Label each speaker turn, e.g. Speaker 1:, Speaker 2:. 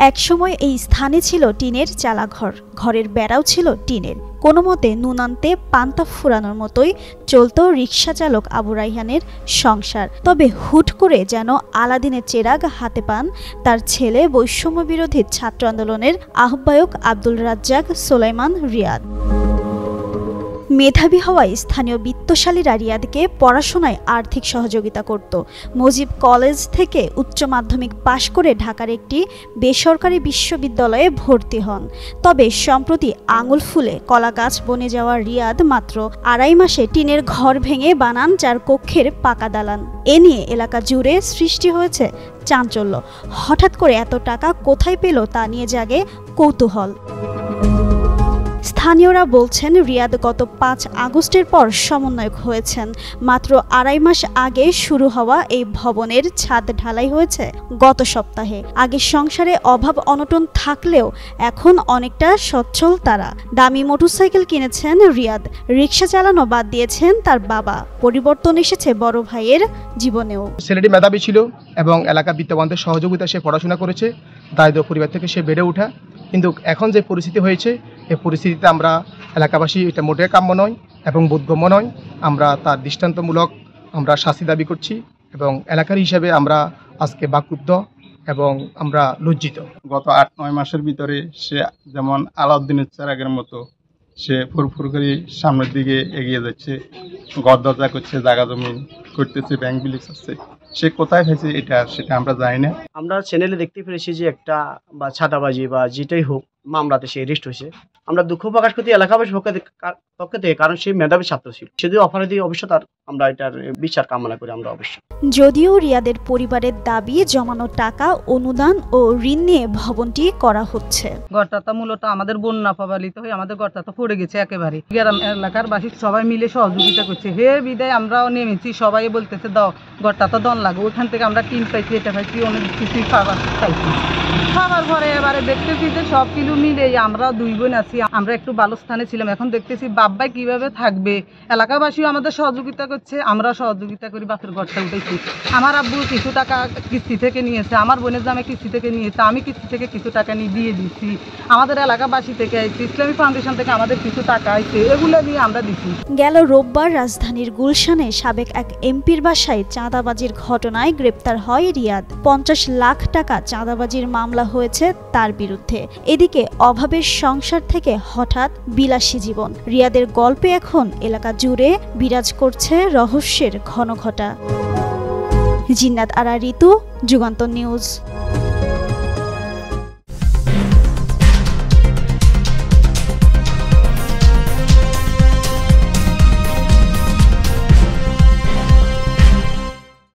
Speaker 1: একসময় এই স্থানে ছিল টিনের চালাঘর, ঘরের বেড়াও ছিল টিনের। কোনো মতে নুন আনতে পান্তা ফুরানোর মতোই চলত রিকশা চালক আবু রাইহানের সংসার। তবে হুট করে যেন আলাদিনের চেরাগ হাতে পান তার ছেলে বৈষম্য বিরোধী ছাত্র আন্দোলনের আহ্বায়ক আব্দুল রাজ্জাক সোলাইমান রিয়াদ। মেধাবী হওয়ায় স্থানীয় বিত্তশালীরা রিয়াদকে পড়াশোনায় আর্থিক সহযোগিতা করত। মুজিব কলেজ থেকে উচ্চ মাধ্যমিক পাশ করে ঢাকার একটি বেসরকারি বিশ্ববিদ্যালয়ে ভর্তি হন। তবে সম্প্রতি আঙুল ফুলে কলা গাছ বনে যাওয়া রিয়াদ মাত্র 2.5 মাসে টিনের ঘর ভেঙে বানান 4 কক্ষের পাকা দালান। এ নিয়ে এলাকা জুড়ে সৃষ্টি হয়েছে চাঞ্চল্য। হঠাৎ করে এত টাকা কোথায় পেল তা নিয়ে জাগে কৌতূহল। স্থানীয়রা বলছেন, রিয়াদ গত 5 আগস্টের পর সমন্বয়ক হয়েছেন। মাত্র 2.5 মাস আগে শুরু হওয়া এই ভবনের ছাদ ঢালাই হয়েছে গত সপ্তাহে। আগে সংসারে অভাব অনটন থাকলেও এখন অনেকটা সচ্ছল তারা। দামি মোটরসাইকেল কিনেছেন রিয়াদ, রিকশা চালানো বাদ দিয়েছেন তার বাবা। পরিবর্তন এসেছে বড় ভাইয়ের জীবনেও।
Speaker 2: ছেলেটি মেধাবী ছিল এবং এলাকা বিত্তবানদের সহযোগিতা সে পড়াশোনা করেছে, দারিদ্র পরিবার থেকে সে বেড়ে ওঠা। কিন্তু এখন যে পরিস্থিতি হয়েছে, এই পরিস্থিতিতে আমরা এলাকাবাসী এটা মোটেই কাম্য নয় এবং বোধগম্য নয়। আমরা তার দৃষ্টান্তমূলক শাস্তি দাবি করছি এবং এলাকার হিসাবে আমরা আজকে বাক্রুদ্ধ এবং আমরা লজ্জিত।
Speaker 3: গত 8-9 মাসের ভিতরে সে যেমন আলাউদ্দিনের চেরাগের মতো সে ফুরফুর করে সামনের দিকে এগিয়ে যাচ্ছে, ঘর দরজা করছে, জায়গা জমি করতেছে, ব্যাংক বিলিংস আছে। সে কোথায় হয়েছে সেটা আমরা জানি না।
Speaker 4: আমরা চ্যানেলে দেখতে পেরেছি যে একটা বা ছাতাবাজি বা যেটাই হোক মামলাতে সে অ্যারেস্ট হয়েছে। আমরা দুঃখ প্রকাশ করতে এলাকাবাসীর পক্ষ থেকে, কারণ সে মেধাবী ছাত্র ছিল। যদি অপরাধী অবশ্য তার আমরা এটার বিচার কামনা করি আমরা অবশ্যই।
Speaker 1: যদিও রিয়াদের পরিবারের দাবি জমানো টাকা, অনুদান ও ঋণ নিয়ে ভবনটি করা হচ্ছে।
Speaker 5: ঘরটা তো মূলত আমাদের বন্যা প্রভাবিত হয়ে আমাদের ঘরটা তো পড়ে গেছে একেবারে। গ্রাম এলাকার বাসী সবাই মিলে সহযোগিতা করছে। হে বিদায় আমরাও নেমেছি, সবাই বলতেছে দাও ঘরটা তো দন লাগবে। ওইখান থেকে আমরা টিন পাইছি, এটা পাইছি, অনেক কিছুই খাবার পাইছি। খাবার পরে এবারে দেখতেছি যে সব কিছু মিলে আমরা 2 বোন আছি, আমরা একটু ভালো স্থানে ছিলাম। এখন দেখতেছি বাপ্পাই কিভাবে থাকবে। এলাকাবাসীও আমাদের সহযোগিতা করছে, আমরা সহযোগিতা করি বাপের ঘরটা উঠেছি। আমার আব্বু কিছু টাকা কিস্তি থেকে নিয়েছে, আমার বোনের জামে কিস্তি থেকে নিয়েছে, আমি কিস্তি থেকে কিছু টাকা নিয়ে দিয়ে দিচ্ছি। আমাদের এলাকাবাসী থেকে আইছে, ইসলামী ফাউন্ডেশন থেকে আমাদের কিছু টাকা আইছে, এগুলো নিয়ে আমরা দিচ্ছি।
Speaker 1: গেল রোববার রাজধানীর গুলশানে সাবেক এক এমপির বাসায় চাঁদাবাজির ঘটনায় গ্রেপ্তার হয় রিয়াদ। 50 লাখ টাকা চাঁদাবাজির মামলা হয়েছে তার বিরুদ্ধে। এদিকে অভাবের সংসার থেকে হঠাৎ বিলাসী জীবন। রিয়াদের গল্পে এখন এলাকা জুড়ে বিরাজ করছে রহস্যের ঘনঘটা। জিন্নাত আরা ঋতু, যুগান্তর নিউজ।